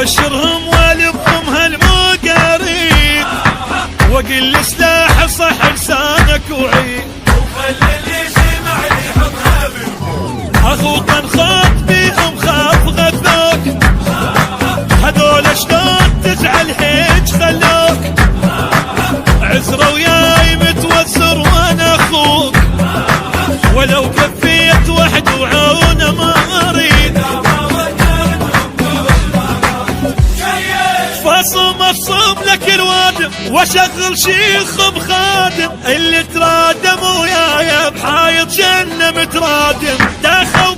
وبشرهم والفهم هالمقاريب، واقل سلاح صح لسانك وعيد، وخلي اللي سمع لي حطها بالموت. اخوك انخاف بيهم خاف غثوك، هذول شلون تزعل هيج خلوك، عزرة وياي متوسر وانا اخوك، ولو كفيت وحد وعونه ما اريد، فاصم لك الوادم واشغل شيخ بخادم، اللي ترادم وياي بحايط جنة مترادم، داخل